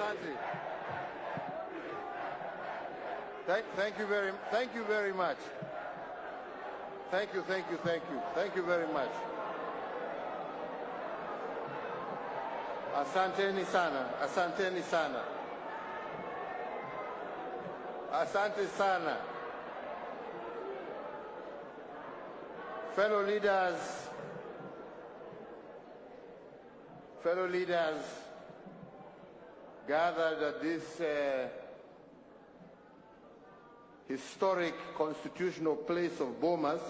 Asante. Thank you very much. Thank you very much. Asanteni sana, asanteni sana. Asante sana. Fellow leaders gathered at this historic constitutional place of Bomas,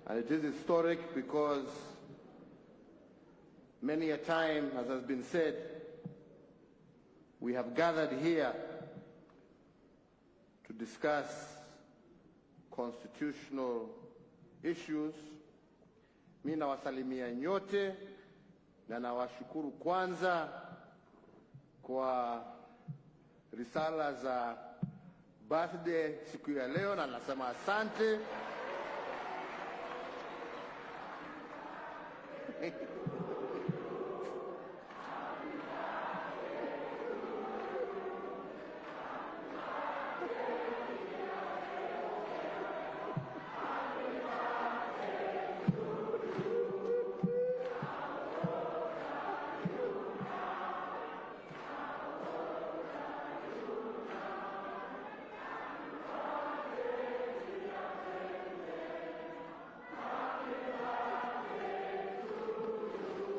and it is historic because many a time, as has been said, we have gathered here to discuss constitutional issues. Mimi nawasalimia nyote na nawashukuru kwanza kwa risala za birthday siku ya leo, na nasema asante.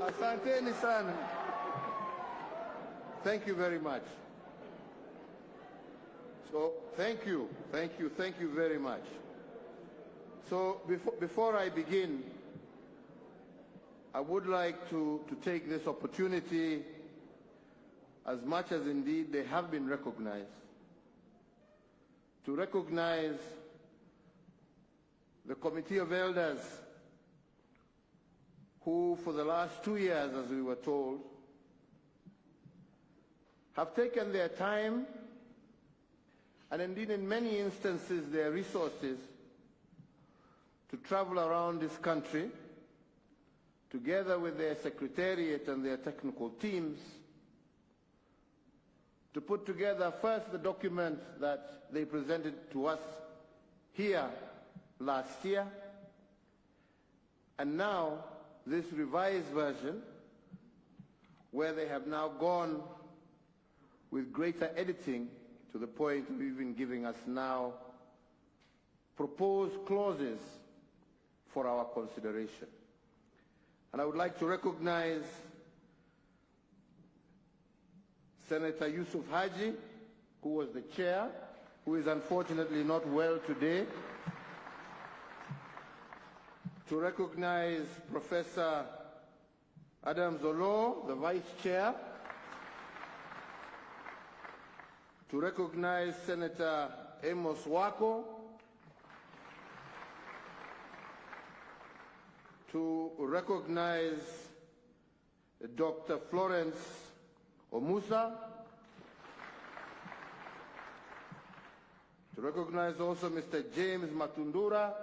Asanteni sana. Thank you very much. So, thank you very much. So, before I begin, I would like to take this opportunity, as much as indeed they have been recognized, to recognize the Committee of Elders who, for the last 2 years, as we were told, have taken their time and indeed in many instances their resources to travel around this country together with their secretariat and their technical teams to put together first the document that they presented to us here last year, and now this revised version, where they have now gone with greater editing to the point of even giving us now proposed clauses for our consideration. And I would like to recognize Senator Yusuf Haji, who was the chair, who is unfortunately not well today, to recognize Professor Adam Zolo, the Vice Chair, to recognize Senator Amos Wako, to recognize Dr. Florence Omusa, to recognize also Mr. James Matundura,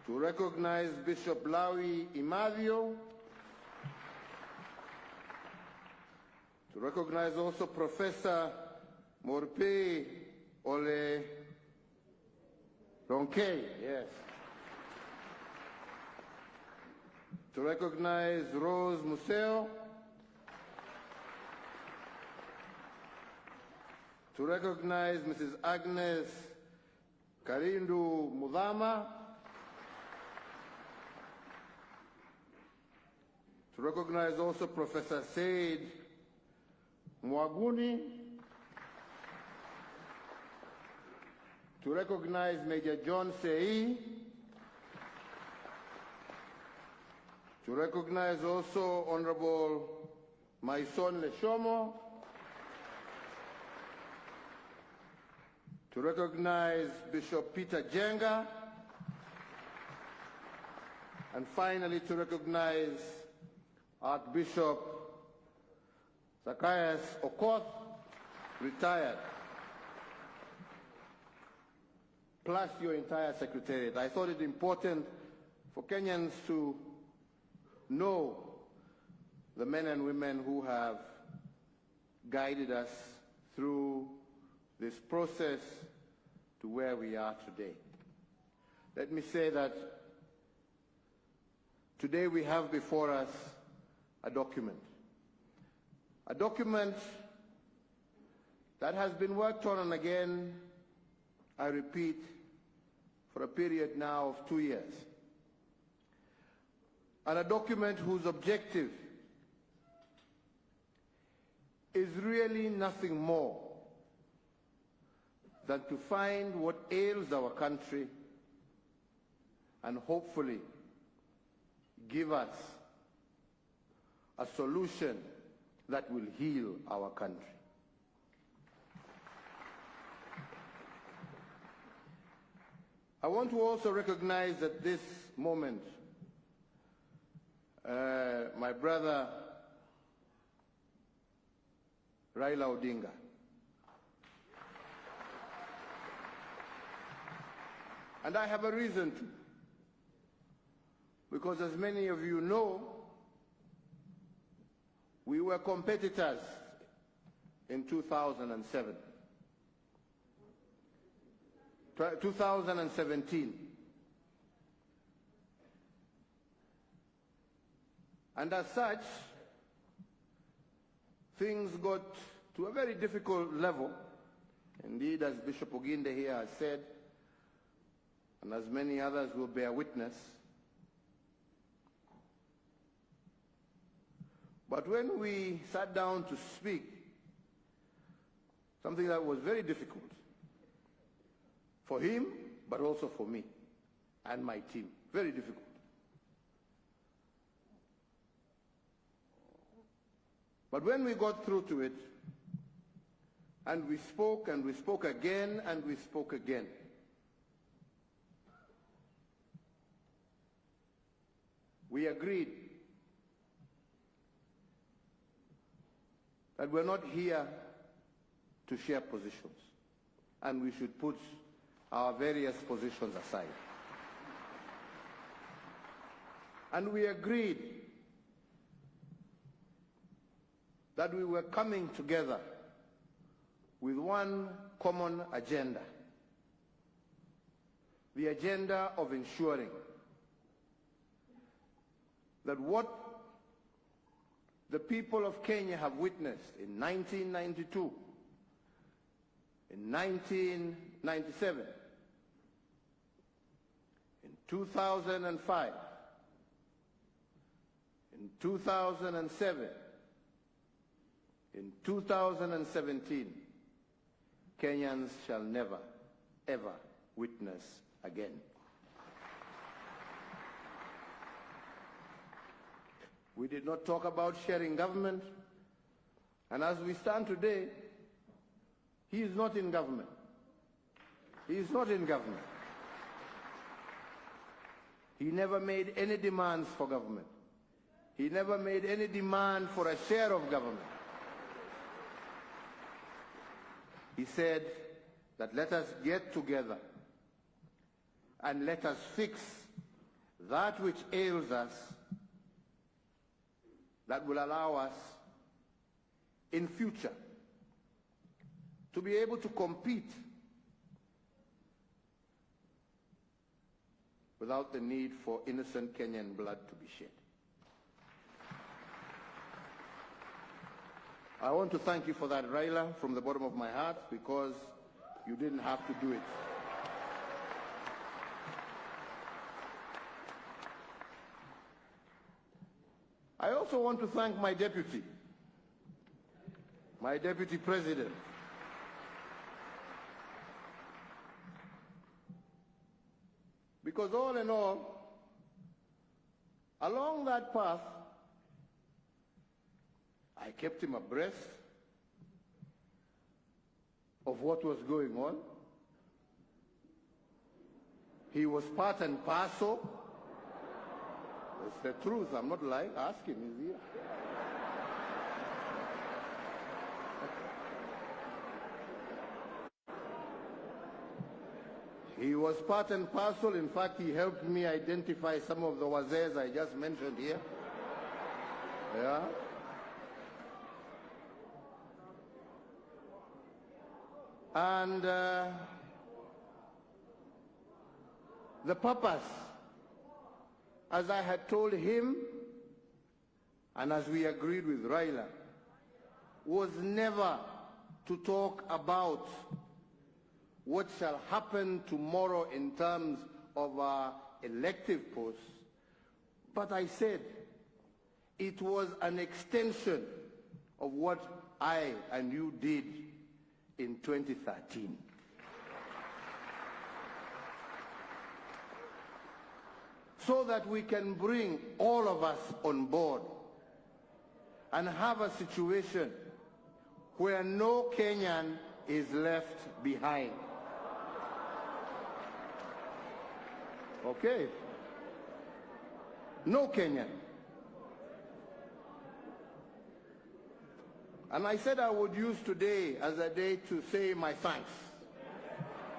to recognize Bishop Lawi Imadio, to recognize also Professor Morpe Ole Ronke, yes. To recognize Rose Museo, to recognize Mrs. Agnes Karindu Mudama, to recognize also Professor Said Mwaguni, to recognize Major John Sei, to recognize also Honorable Maison Leshomo, to recognize Bishop Peter Jenga, and finally to recognize Archbishop Zacchaeus Okoth, retired, plus your entire secretariat. I thought it important for Kenyans to know the men and women who have guided us through this process to where we are today. Let me say that today we have before us a document that has been worked on and again, I repeat, for a period now of 2 years. And a document whose objective is really nothing more than to find what ails our country and hopefully give us a solution that will heal our country. I want to also recognize at this moment my brother Raila Odinga. And I have a reason to. Because as many of you know, we were competitors in 2007. 2017. And as such, things got to a very difficult level. Indeed, as Bishop Oginde here has said, and as many others will bear witness, but when we sat down to speak, something that was very difficult for him, but also for me and my team, very difficult. But when we got through to it, and we spoke again, and we spoke again, we agreed that we're not here to share positions, and we should put our various positions aside. And we agreed that we were coming together with one common agenda, the agenda of ensuring that what the people of Kenya have witnessed in 1992, in 1997, in 2005, in 2007, in 2017, Kenyans shall never, ever witness again. We did not talk about sharing government, and as we stand today, he is not in government. He is not in government. He never made any demands for government. He never made any demand for a share of government. He said that let us get together and let us fix that which ails us, that will allow us in future to be able to compete without the need for innocent Kenyan blood to be shed. I want to thank you for that, Raila, from the bottom of my heart, because you didn't have to do it. I also want to thank my deputy president, because all in all, along that path, I kept him abreast of what was going on. He was part and parcel. It's the truth, I'm not lying. Ask him, he's here. He was part and parcel. In fact, he helped me identify some of the wazays I just mentioned here. Yeah? And the purpose, as I had told him, and as we agreed with Raila, was never to talk about what shall happen tomorrow in terms of our elective posts, but I said it was an extension of what I and you did in 2013. So that we can bring all of us on board and have a situation where no Kenyan is left behind. Okay? No Kenyan. And I said I would use today as a day to say my thanks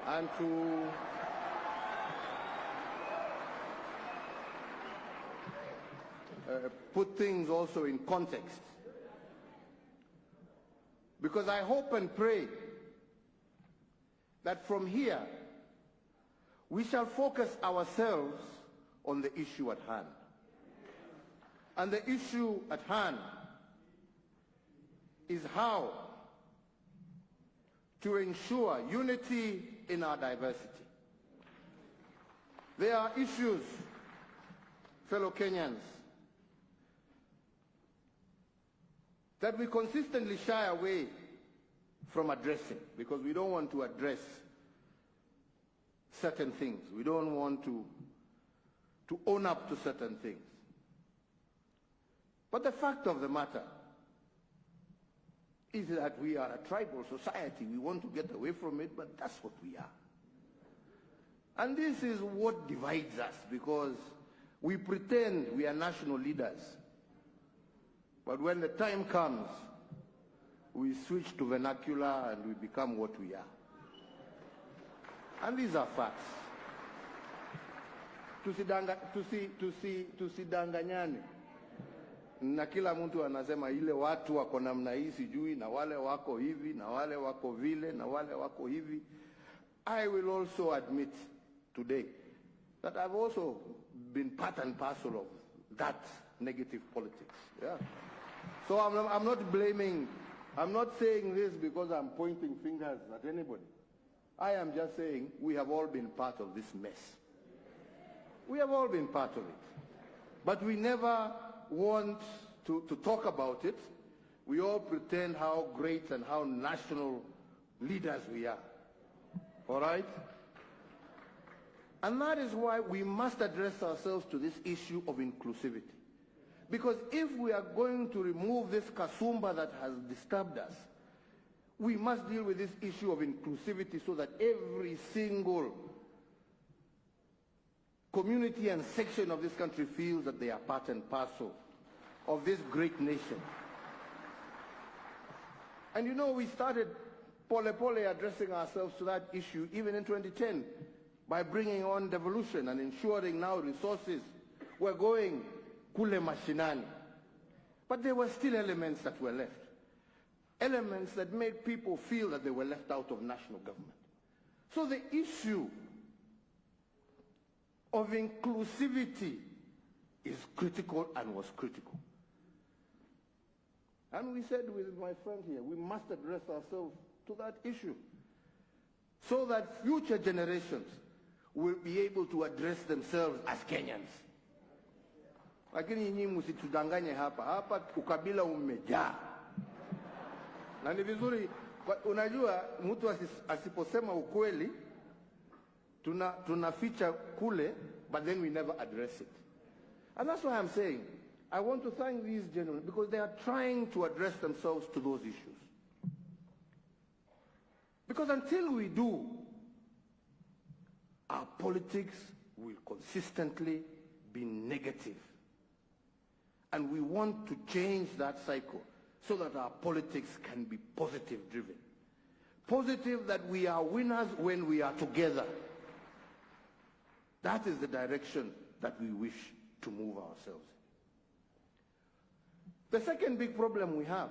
and to put things also in context. Because I hope and pray that from here we shall focus ourselves on the issue at hand. And the issue at hand is how to ensure unity in our diversity. There are issues, fellow Kenyans, that we consistently shy away from addressing because we don't want to address certain things. We don't want to own up to certain things. But the fact of the matter is that we are a tribal society. We want to get away from it, but that's what we are. And this is what divides us because we pretend we are national leaders. But when the time comes, we switch to vernacular and we become what we are. And these are facts. Tusidanganyane. Na kila mtu anasema ile watu wako namna hii sijui na wale wako hivi na wale wako vile na wale wako hivi. I will also admit today that I've also been part and parcel of that negative politics. Yeah. So I'm not blaming, I'm not saying this because I'm pointing fingers at anybody. I am just saying we have all been part of this mess. We have all been part of it. But we never want to talk about it. We all pretend how great and how national leaders we are. All right? And that is why we must address ourselves to this issue of inclusivity. Because if we are going to remove this kasumba that has disturbed us, we must deal with this issue of inclusivity so that every single community and section of this country feels that they are part and parcel of this great nation. And you know, we started pole addressing ourselves to that issue even in 2010 by bringing on devolution and ensuring now resources were going kule mashinani. But there were still elements that were left. Elements that made people feel that they were left out of national government. So the issue of inclusivity is critical and was critical. And we said with my friend here, we must address ourselves to that issue so that future generations will be able to address themselves as Kenyans. Lakini nyinyi msitudanganye hapa ukabila umejaa. Na ni vizuri unajua mtu asiposema ukweli tunaficha kule, but then we never address it. And that's why I'm saying I want to thank these gentlemen because they are trying to address themselves to those issues. Because until we do, our politics will consistently be negative. And we want to change that cycle so that our politics can be positive driven. Positive that we are winners when we are together. That is the direction that we wish to move ourselves in. The second big problem we have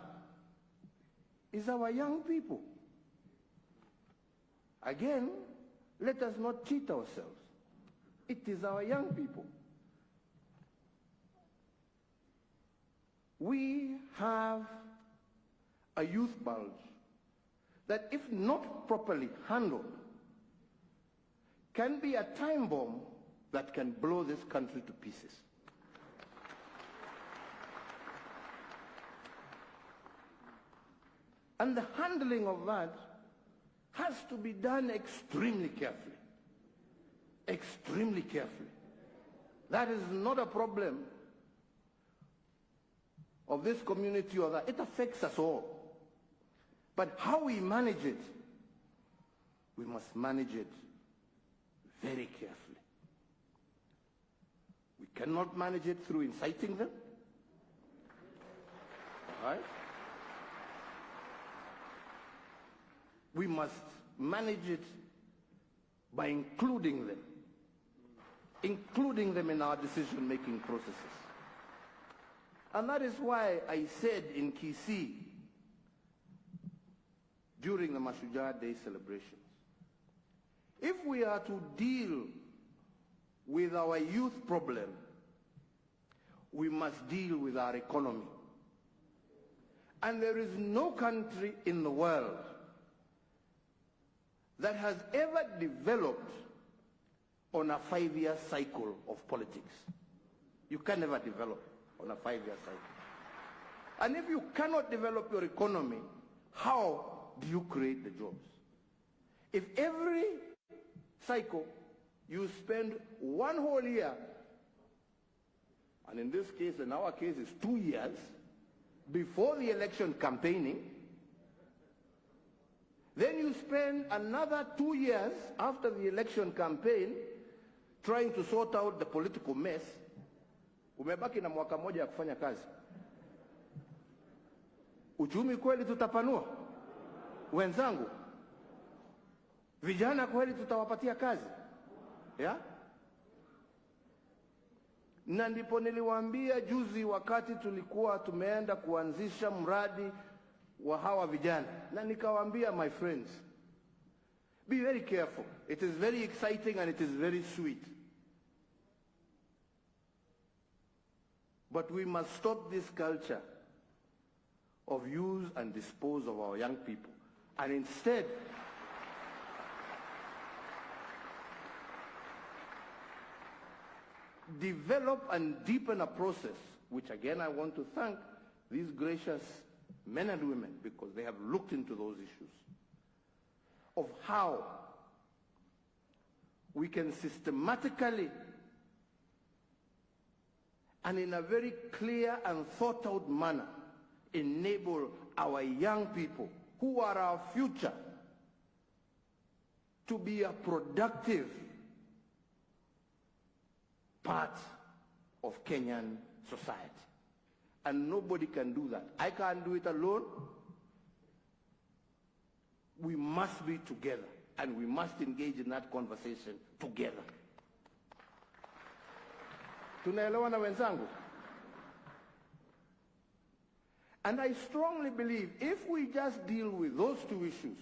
is our young people. Again, let us not cheat ourselves. It is our young people. We have a youth bulge that, if not properly handled, can be a time bomb that can blow this country to pieces. And the handling of that has to be done extremely carefully. Extremely carefully. That is not a problem of this community or that. It affects us all. But how we manage it, we must manage it very carefully. We cannot manage it through inciting them. All right? We must manage it by including them in our decision-making processes. And that is why I said in Kisii during the Mashujaa Day celebrations, if we are to deal with our youth problem, we must deal with our economy. And there is no country in the world that has ever developed on a 5-year cycle of politics. You can never develop on a 5-year cycle. And if you cannot develop your economy, how do you create the jobs? If every cycle you spend one whole year, and in this case, in our case, it's 2 years, before the election campaigning, then you spend another 2 years after the election campaign trying to sort out the political mess, umebaki na mwaka moja ya kufanya kazi. Uchumi kweli tutapanua? Wenzangu, vijana kweli tutawapatia kazi? Yeah? Na ndipo niliwaambia juzi wakati tulikuwa tumeenda kuanzisha mradi wa hawa vijana, na nikawaambia, my friends, be very careful. It is very exciting and it is very sweet. But we must stop this culture of use and dispose of our young people, and instead develop and deepen a process, which again I want to thank these gracious men and women, because they have looked into those issues, of how we can systematically and in a very clear and thought out manner enable our young people, who are our future, to be a productive part of Kenyan society. And nobody can do that. I can't do it alone. We must be together, and we must engage in that conversation together. Tunaelewana wenzangu? And I strongly believe if we just deal with those two issues,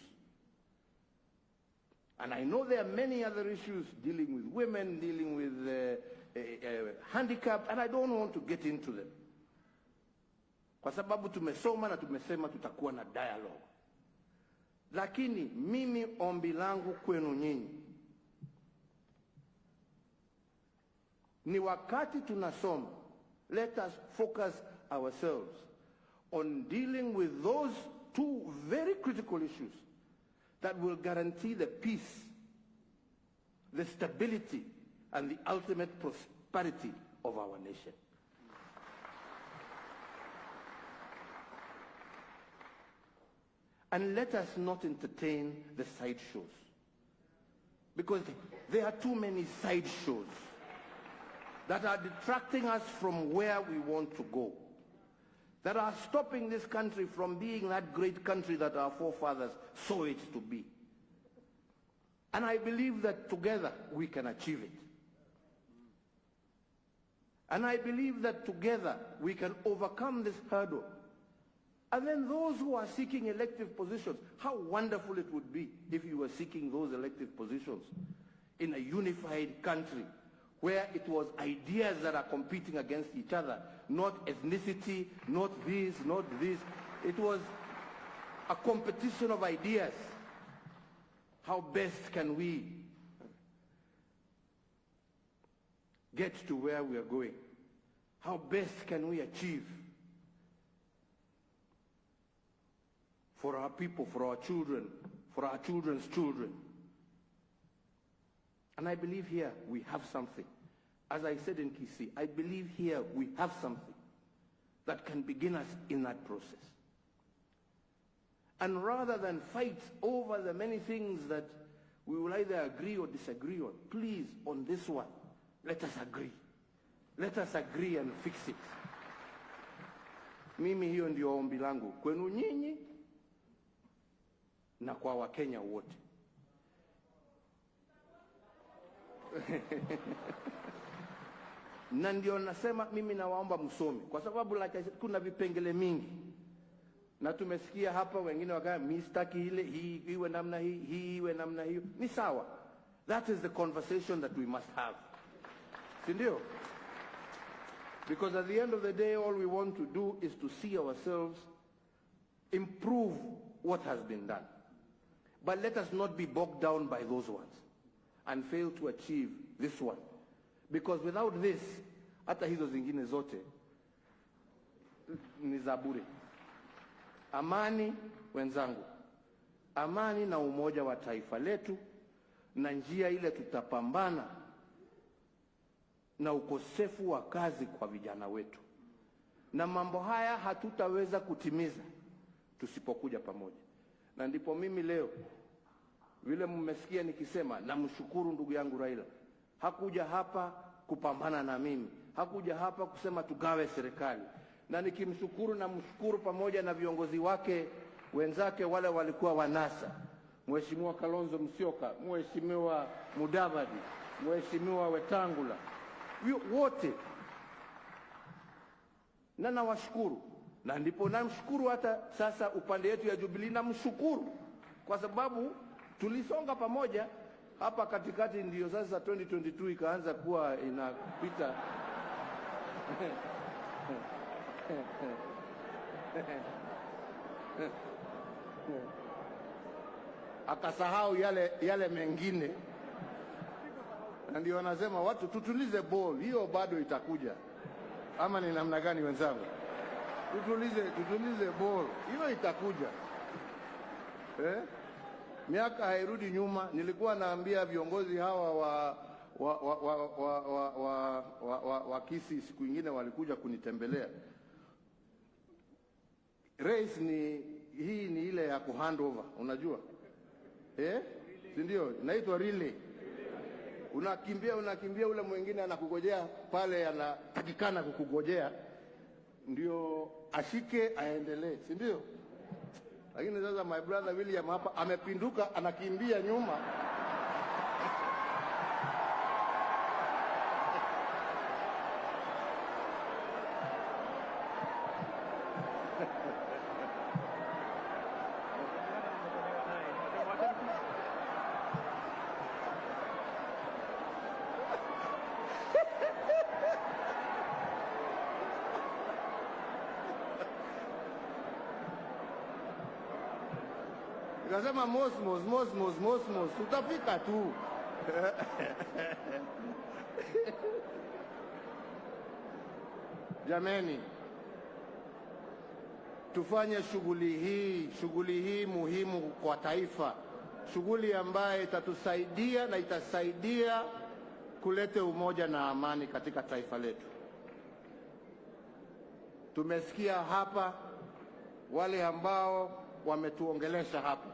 and I know there are many other issues dealing with women, dealing with handicap, and I don't want to get into them. Kwa sababu tumesoma na tumesema tutakuwa na dialogue. Lakini mimi ombi langu kwenu nyinyi ni wakati tunasoma, let us focus ourselves on dealing with those two very critical issues that will guarantee the peace, the stability, and the ultimate prosperity of our nation. And let us not entertain the side shows, because there are too many side shows that are detracting us from where we want to go, that are stopping this country from being that great country that our forefathers saw it to be. And I believe that together we can achieve it. And I believe that together we can overcome this hurdle. And then those who are seeking elective positions, how wonderful it would be if you were seeking those elective positions in a unified country where it was ideas that are competing against each other, not ethnicity, not this, not this. It was a competition of ideas. How best can we get to where we are going? How best can we achieve for our people, for our children, for our children's children? And I believe here we have something. As I said in Kisii, I believe here we have something that can begin us in that process. And rather than fight over the many things that we will either agree or disagree on, please, on this one, let us agree. Let us agree and fix it. Mimi hiyo ndio ombi langu kwenu nyinyi na kwa Wakenya wote. Na ndio nasema mimi nawaomba msome, kwa sababu kuna vipengele mingi. Na tumesikia hapa wengine wakaya mistaki ile hii iwe namna hii iwe namna hiyo. Ni sawa. That is the conversation that we must have. Sindio? Because at the end of the day, all we want to do is to see ourselves improve what has been done. But let us not be bogged down by those ones and fail to achieve this one. Because without this, hata hizo zingine zote ni za bure. Amani, wenzangu, amani na umoja wa taifa letu, na njia ile tutapambana na ukosefu wa kazi kwa vijana wetu. Na mambo haya hatutaweza kutimiza tusipokuja pamoja. Na ndipo mimi leo, vile mmesikia nikisema, namshukuru ndugu yangu Raila. Hakuja hapa kupambana na mimi. Hakuja hapa kusema tugawe serikali. Na nikimshukuru na mshukuru pamoja na viongozi wake wenzake wale walikuwa wanasa. Mheshimiwa Kalonzo Musyoka, Mheshimiwa Mudavadi, Mheshimiwa Wetangula, wote. Na nawashukuru. Na ndipo namshukuru hata sasa upande yetu ya Jubilee namshukuru. Kwa sababu tulisonga pamoja hapa katikati, ndio sasa 2022 ikaanza kuwa inapita. Akasahau yale mengine. Na ndio wanasema watu tutulize ball, hiyo bado itakuja. Ama ni namna gani wenzangu? Tutulize ball, hiyo itakuja. Miaka hairudi nyuma. Nilikuwa naambia viongozi hawa wa Kisii siku nyingine walikuja kunitembelea. Race hii ni ile ya kuhandover, unajua? Si ndio? Inaitwa relay. Unakimbia ule mwingine anakugojea pale, anatakikana kukugojea ndio ashike aendelee, si ndio? Lakini sasa my brother William hapa amepinduka, anakimbia nyuma. Nikasema mosmos, tutafika tu. Jameni, tufanye shughuli hii muhimu kwa taifa. Shughuli ambayo itatusaidia na itasaidia kuleta umoja na amani katika taifa letu. Tumesikia hapa wale ambao wametuongelesha hapa,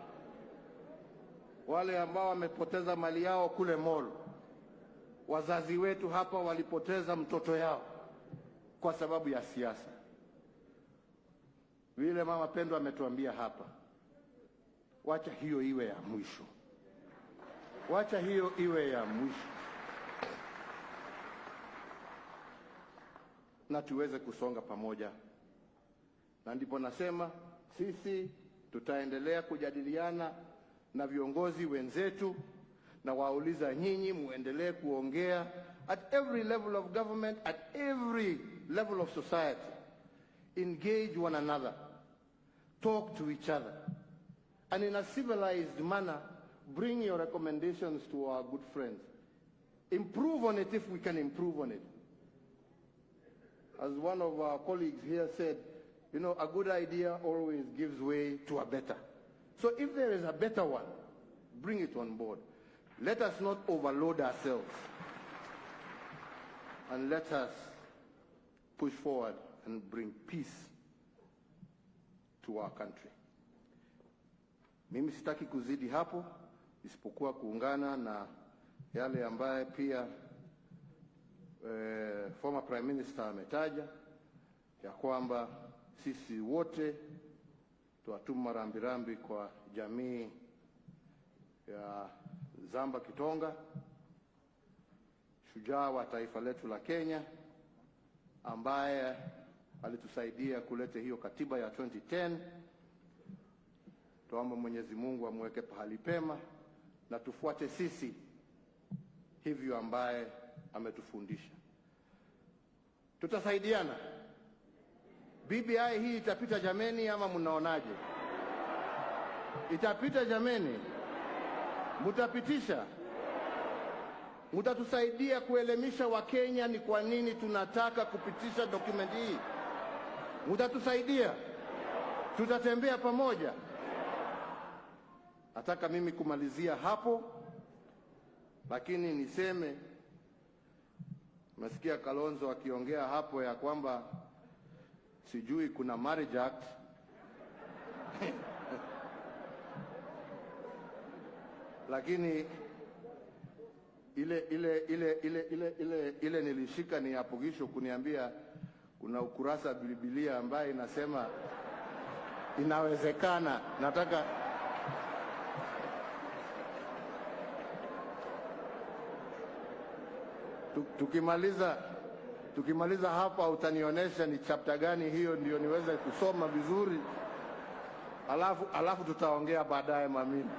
wale ambao wamepoteza mali yao kule mall. Wazazi wetu hapa walipoteza mtoto yao kwa sababu ya siasa. Vile mama Pendo ametuambia hapa, wacha hiyo iwe ya mwisho. Wacha hiyo iwe ya mwisho. na tuweze kusonga pamoja. Na ndipo nasema sisi tutaendelea kujadiliana na viongozi wenzetu, na wauliza nyinyi muendelee kuongea at every level of government, at every level of society. Engage one another, talk to each other, and in a civilized manner, bring your recommendations to our good friends. Improve on it if we can improve on it. As one of our colleagues here said, you know, a good idea always gives way to a better. So if there is a better one, bring it on board. Let us not overload ourselves. And let us push forward and bring peace to our country. Mimi sitaki kuzidi hapo, isipokuwa kuungana na yale ambaye pia former Prime Minister ametaja, ya kwamba sisi wote tuwatuma rambirambi kwa jamii ya Zamba Kitonga, shujaa wa taifa letu la Kenya, ambaye alitusaidia kuleta hiyo katiba ya 2010. Tuombe Mwenyezi Mungu amweke pahali pema, na tufuate sisi hivyo ambaye ametufundisha. Tutasaidiana. BBI hii itapita jameni, ama mnaonaje? Itapita jameni? Mutapitisha? Mutatusaidia kuelimisha Wakenya ni kwa nini tunataka kupitisha document hii? Mutatusaidia? Tutatembea pamoja? Nataka mimi kumalizia hapo, lakini niseme, nasikia Kalonzo akiongea hapo ya kwamba sijui kuna marriage act. Lakini ile nilishika ni apogisho kuniambia kuna ukurasa Biblia ambaye inasema inawezekana. Nataka tukimaliza hapa utanionyesha ni chapter gani hiyo, ndio niweze kusoma vizuri, alafu tutaongea baadaye mamini.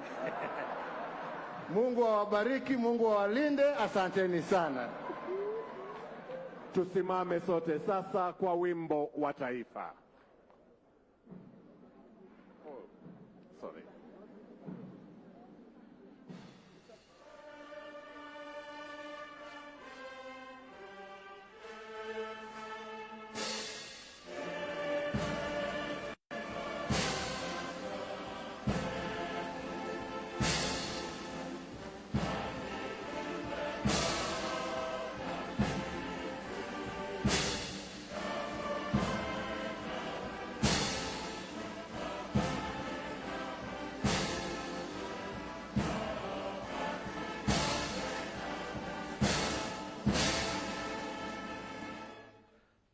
Mungu awabariki, Mungu awalinde, asanteni sana. Tusimame sote sasa kwa wimbo wa taifa. Sorry.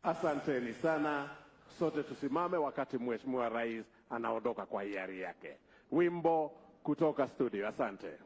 Asanteni sana. Sote tusimame wakati Mheshimiwa Rais anaondoka kwa hiari yake. Wimbo kutoka studio. Asante.